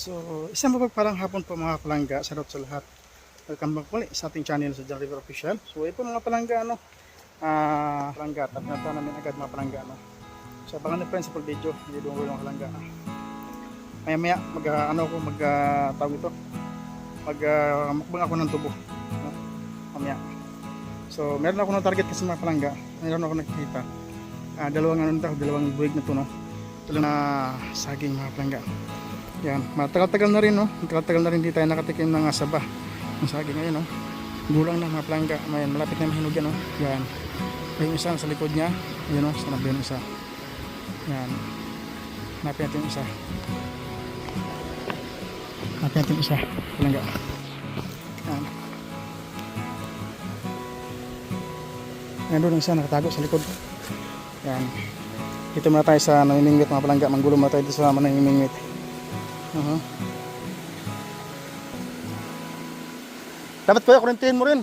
So, isang mapagpalang hapon po mga palangga, sarap sa lahat. Welcome back ulit sa ating channel sa John River Official. So, ito mga palangga, palangga, tapos namin agad mga palangga, So, abangan na friends sa full video, hindi doon ko mga palangga. Maya-maya, tawag ito, mukbang ako ng tubo. Mamaya. So, meron ako ng target kasi mga palangga, meron ako nakikita. Dalawang buwig na ito, no? Ito lang na saging mga palangga. Yan, matagal-tagal na rin, no? Matagal-tagal na rin hindi tayo nakatikim ng saba. Ang saging ngayon, no? Gulang na mga palangga. Ayan, malapit na mahinog yan, no? Yan. Yung isa sa likod niya. Ayan, no? Sanab yung isa. Yan. Hanapin natin yung isa. Hanapin natin yung isa. Palangga. Yan. Ayan doon yung isa nakatago sa likod. Yan. Dito muna tayo sa namimingwit mga palangga. Manggulo muna tayo dito sa namimingwit. Dapat kuya, kurintihin mo rin.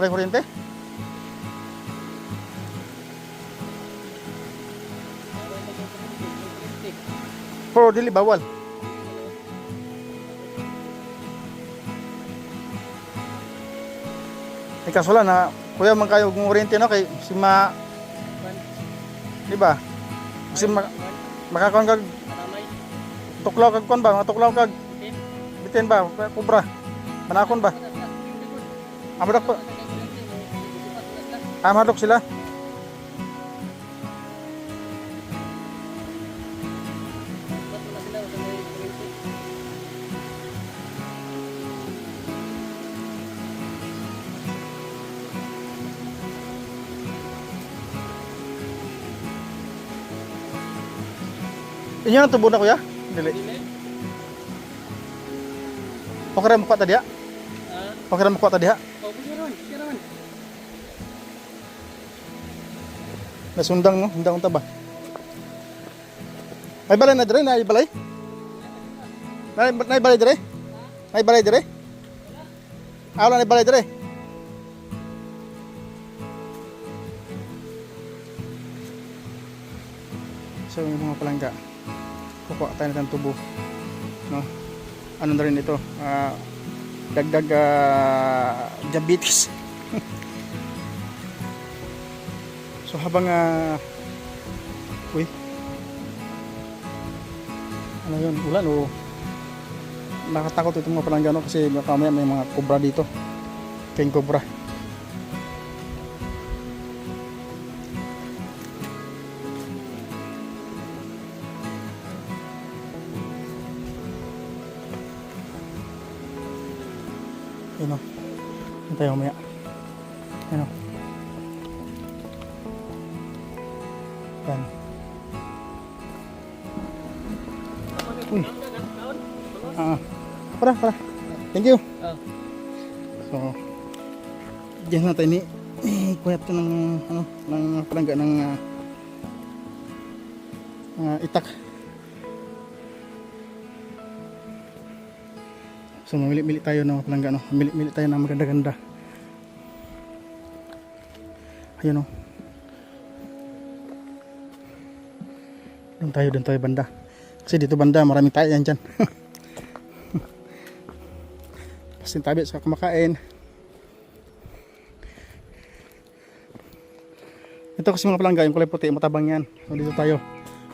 Walang kuryente? Pero dili bawal. Kaso lang na kuya man kayo kung kuryente, no, kay si di ba? Kasi makakaon kag tuklaw kag kon ba? Matuklaw kag bitin ba? Kubra. Manakon ba? Amadok po. Amadok sila. Inyo ang tubo na kuya? Dili. Okay ra mo kuha ta diha? Okay ra mo kuha ta diha? Nasundang, no? Hundang unta ba? May balay na dire? Nay balay? Nay balay dire? Nay balay dire? Wala nay balay dire? So yung mga palangga, kukuha tayo ng tubo, no? Ano na rin ito, dagdag diabetes. So habang uy, ano yun, ulan o nakatakot itong mga palangga, no? Kasi mamaya may mga cobra dito, king cobra. Ano, hintay ako maya. Ano, yan. Uy, para thank you. So diyan natin ni kuya ito ng ng palangga ng itak. So mamili-mili tayo ng palangga, no? Mamili-mili tayo ng maganda-ganda. Ayun, no? Doon tayo banda. Kasi dito banda maraming tayo yan dyan. Pasin tabi sa kumakain. Ito kasi mga palangga, yung kulay puti, matabang yan. So dito tayo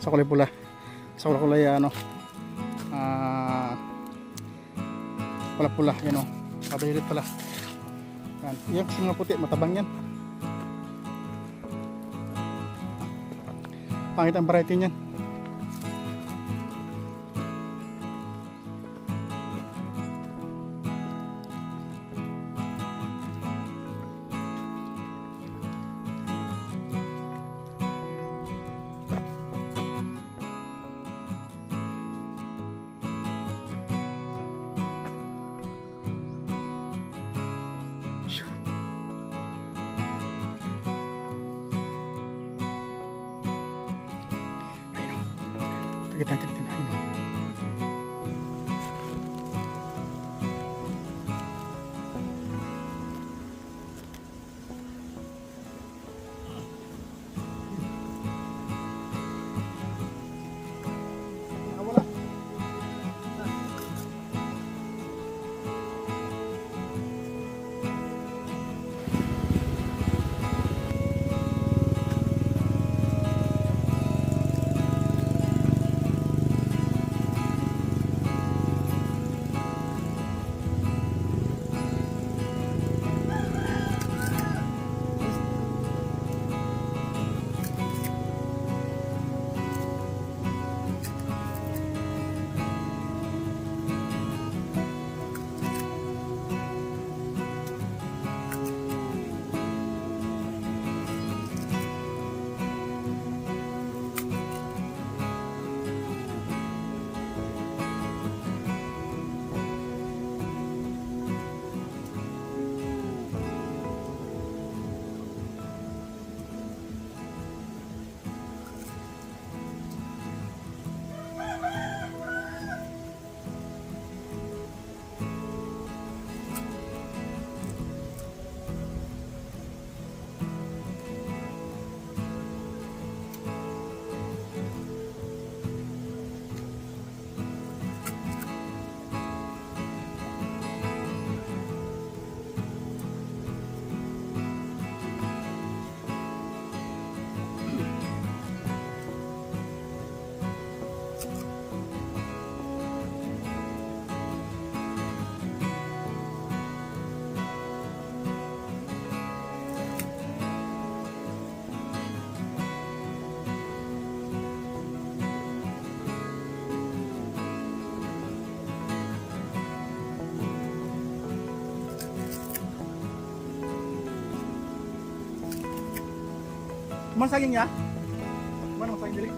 sa kulay pula. Sa kulay pula, yan o, kabayilit pala. Yan kasi mga puti, matabang yan. Pangit ang variety niyan. Kita natin ayun. Wala. Man saging niya? Man ang saging dili?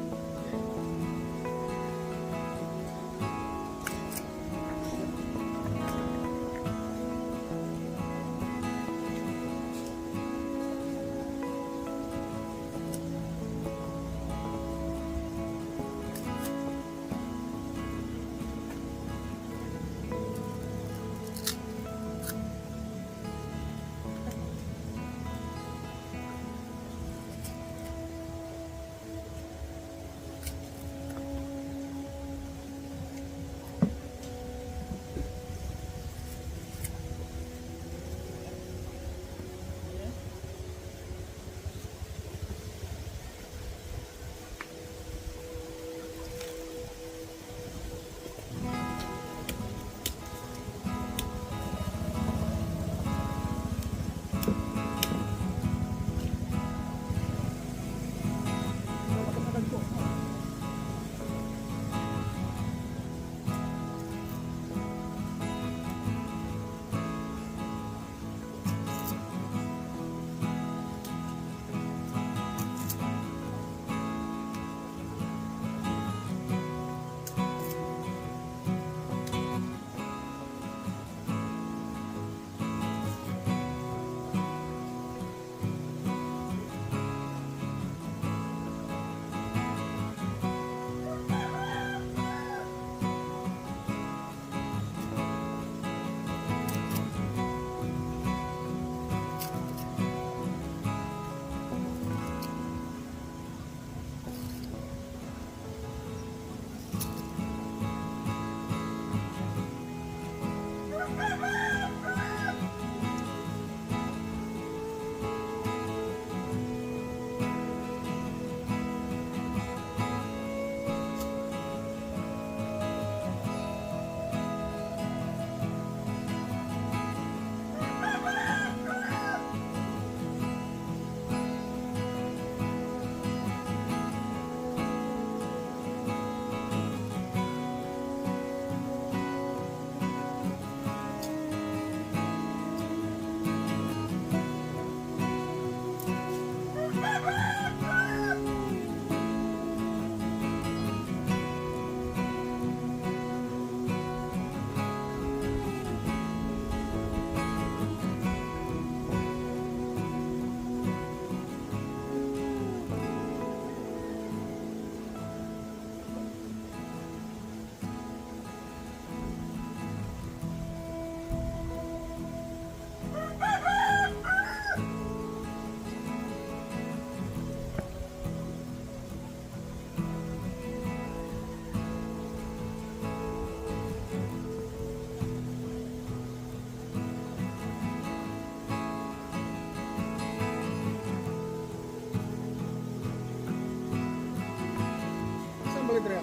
Balay diri.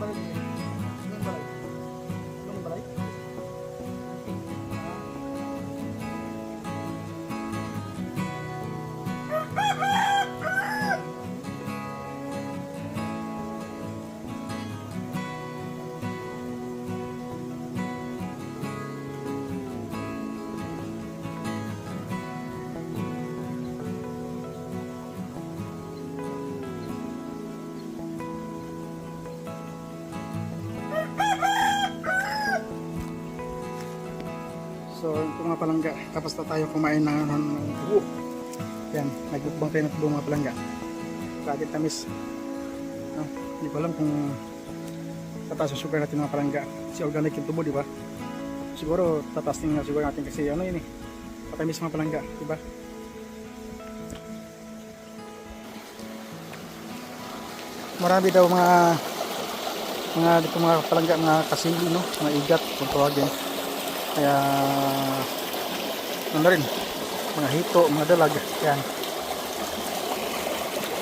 Balay diri. Anong balay? Anong balay? So ito mga palangga, tapos na tayo kumain ng buo. Yan, nagbukbang tayo ng buo mga palangga. Lagi tamis. Hindi ko alam kung tataas yung sugar natin mga palangga. Si organic yung tubo, di ba? Siguro tataas din na sugar natin kasi ano yun eh. Patamis mga palangga, di ba? Marami daw dito mga palangga, mga kasili, no? Mga igat, kung tawagin. Kaya ano rin, mga hito, mga dalag, yan.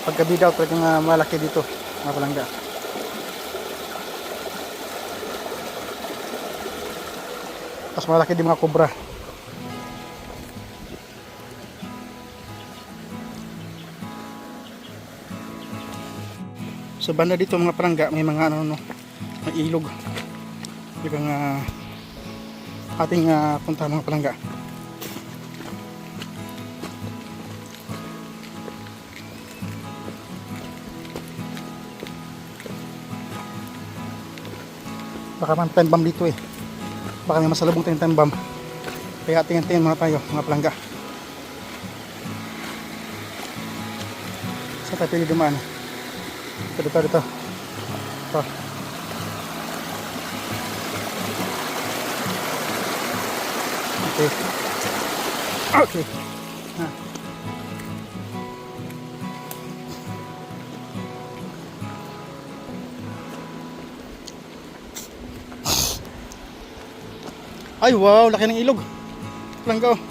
Paggabi daw talagang malaki dito mga palangga. Tapos malaki din mga kobra. So banda dito mga palangga, may mga mga ilog. Ibang ating puntahan mga palangga. Baka may time bomb dito eh. Baka may masalubong tayong time bomb. Kaya tingin-tingin muna tayo mga palangga. Saan tayo pwede dumaan? Dito. Ito. Okay. Ay wow, laki ng ilog. Palangga oh.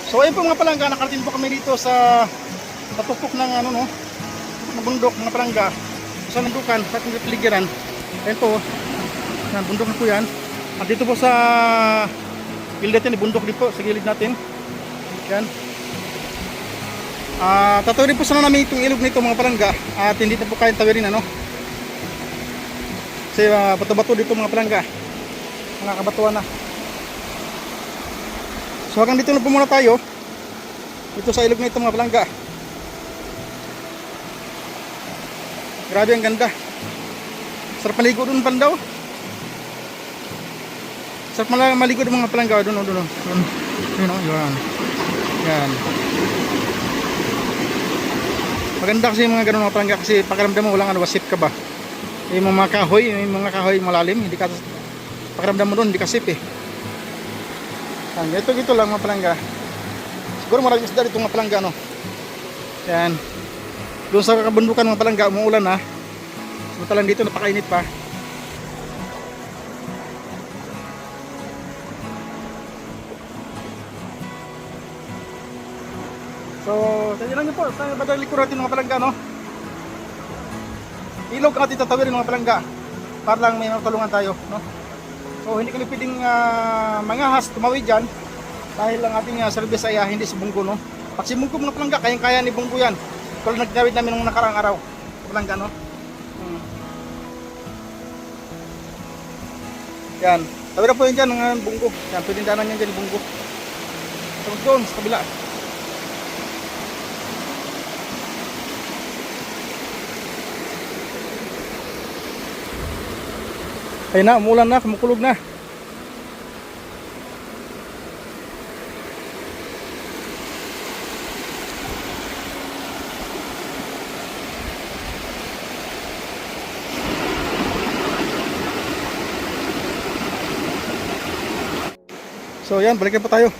So ayun po mga palangga, nakarating po kami dito sa tuktok ng ano no, ng bundok mga palangga. Sa bundukan, sa ating piligiran. Ayun po, yan, bundok na po yan. At dito po sa gilid natin, bundok din po sa gilid natin. Yan. Tatawirin po sana namin itong ilog nito mga palangga. At hindi na po kayang tawirin ano. Kasi bato-bato dito mga palangga. Mga kabatuan na. So hanggang dito na po muna tayo. Dito sa ilog na ito mga palangga. Grabe ang ganda. Sarap maligo doon pandaw. Sarap maligo doon mga palangga. Doon. Yan. Maganda kasi yung mga ganun mga palangga. Kasi pakiramdam mo walang wasip ka ba. Yung mga kahoy malalim. Hindi ka, pakiramdam mo doon hindi kasip eh. Ito lang mga palangga. Siguro maraming isda dito mga palangga no. Yan. Doon sa kabundukan mga palangga umuulan na. Samantalang dito napakainit pa. So, tingnan niyo po sa bandang likod natin mga palangga no. Ilog ang ating tatawirin mga palangga. Para lang may matulungan tayo no. So hindi kami pwedeng mangahas, tumawid dyan dahil ang ating service ay hindi si Bunggo no. Pag si Bunggo mga palangga, kayang-kaya ni Bunggo yan. Tulad nagtawid namin nung nakarang araw palangga no. Yan, tawid na po yun dyan ng Bunggo. Yan, pwedeng daanan yan dyan ni Bunggo. So doon sa kabila. Ayun na, umulan na, kumukulog na. So yan, balikan po tayo.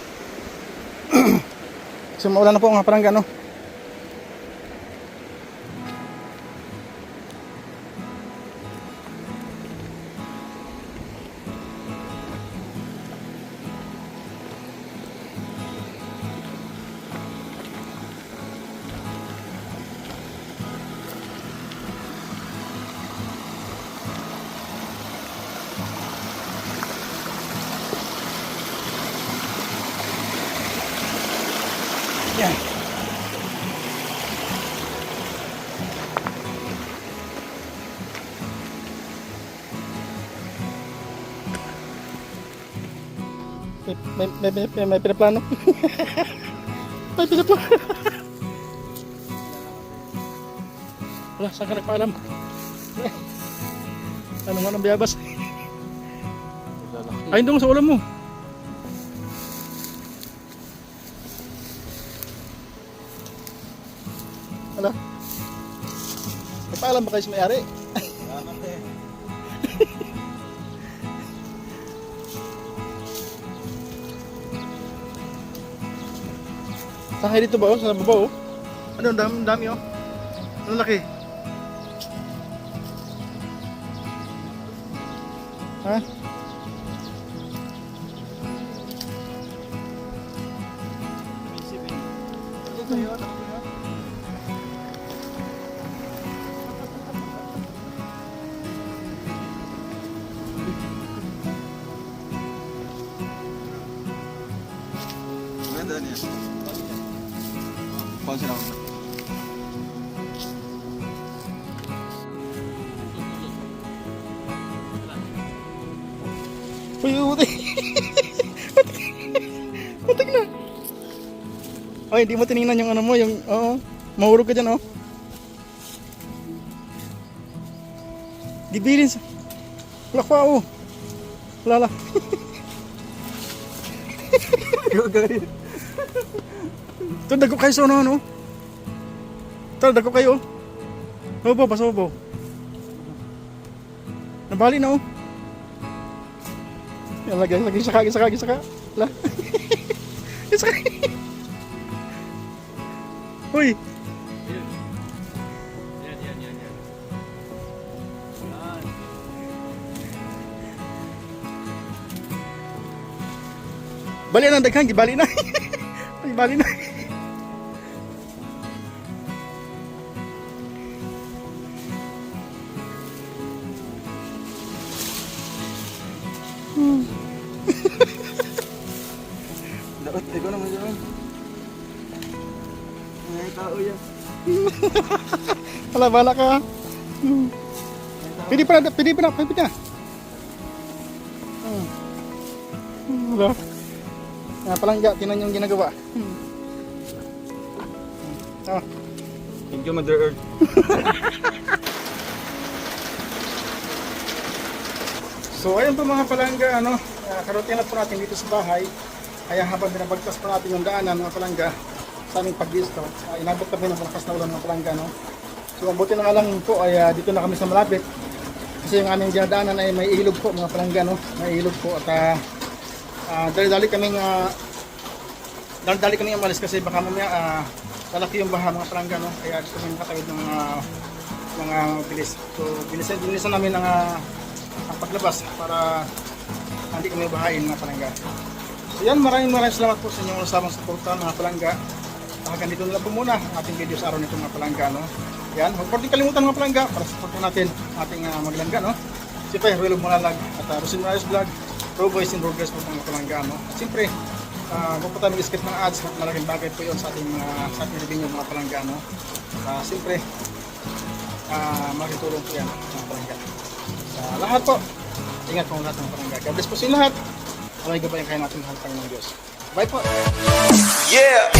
So maulan na po mga palangga no. Yan. May pinaplano. May pinaplano. Wala, saan ka nagpaalam? Ano nga nang biyabas? Ay, doon sa ulam mo. Wala. Nagpaalam ba kayo sa may-ari? Saan kayo dito ba? Oh? Sa baba oh? Ano, ang dami oh. Ano laki? Ha? Ito yun. Pause lang. Uy, utik. Utik na. Ay, hindi mo tinignan yung ano mo, yung, oo. Mahurog ka dyan, oh. Dibilin sa... Wala pa, oh. Wala. Ito, dago kayo sa ano. Ito, dago kayo. Opo, pasobo. Nabali na, oh. Yan, lagi, saka. Wala. Saka. Uy. Yan. Bali na, daghan, gibali na. Gibali na. Dapat, ikaw naman dyan. May tao yan. Wala, bala ka. Pwede pa na. Wala. Palangga, tinan yung ginagawa. Ah. Thank you, Mother Earth. So ayun po mga palangga, karutin na po natin dito sa bahay. Kaya habang binabagtas po natin yung daanan mga palangga sa aming pag-disto, inabot kami ng malakas na ulan mga palangga. So ang buti na nga lang po ay dito na kami sa malapit. Kasi yung aming dinadaanan ay may ilog po mga palangga. May ilog po at dali-dali kami umalis kasi baka mamaya lalaki yung baha mga palangga. Kaya dito kami nakatawid ng mga bilis. So bilisan namin ang paglabas para hindi kami bahain mga palangga. So yan, maraming salamat po sa inyong usamang suporta mga palangga. Hanggang dito na lang po muna ang ating video sa araw nito mga palangga. Yan, huwag po kalimutan mga palangga para supportin natin ating maglangga. Siyempre, Ruelo Mulalag at Rosin Morales Vlog, Pro Boys and Progress po mga palangga. At siyempre, huwag po tayo mag-skip ng ads at malaking bagay po yun sa ating revenue mga palangga. Siyempre, malaking tulong po yan mga palangga. Sa lahat po, ingat po lahat mga palangga. God bless po sa lahat. Alay gabayan kayo natin ng Panginoong Diyos. Bye po! Yeah!